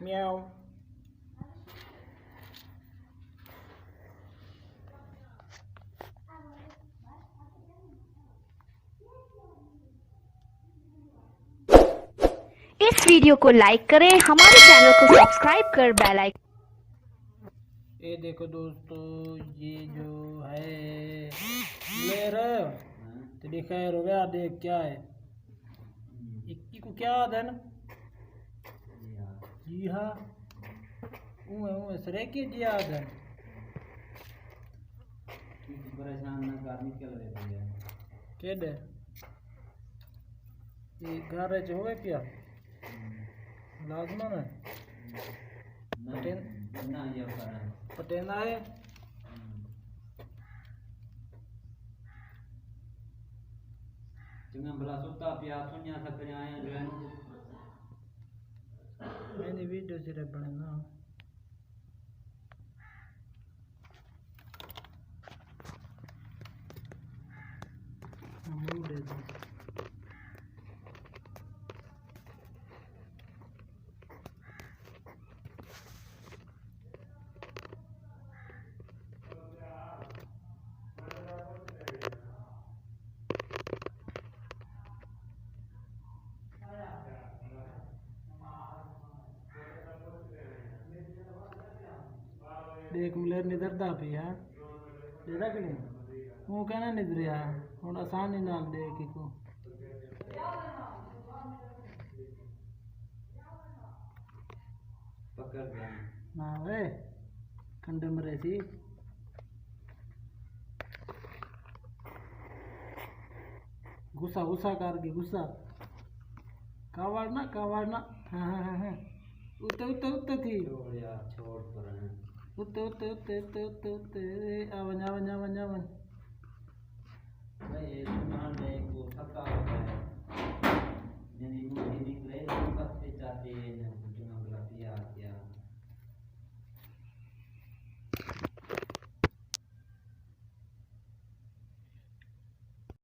म्याऊ। इस वीडियो को लाइक करें, हमारे चैनल को सब्सक्राइब कर बेल आइकन। ये देखो दोस्तों, ये जो है ले रहे हो तेरी खैर हो गया। देख क्या है, इक्की को क्या याद है ना? जी हाँ, सरे की जी याद है। परेशान ना कर, निकल रहे थे केडे ये घर जो है क्या लाजमन है पटेन ना ये करा पटेना है। चंगा भला सुता पिया सुनिया थक आया जो है मैंने वीडियो से बने ना मूड है। देख मुलेर निधरदा भी है देदा कि नहीं वो कहना निधरिया हूँ आसान ही नाल दे कि को पकड़ गया ना वे कंडे मरे सी गुस्सा गुस्सा करके गुस्सा कावड़ना हाँ उते उते उते थी छोड़ यार छोड़ पर उते उते उते उते उते उते आवन आवन आवन आवन भाई ये सुनान ने को थका होता है यदि मुझे निकले तो सबसे चाहते हैं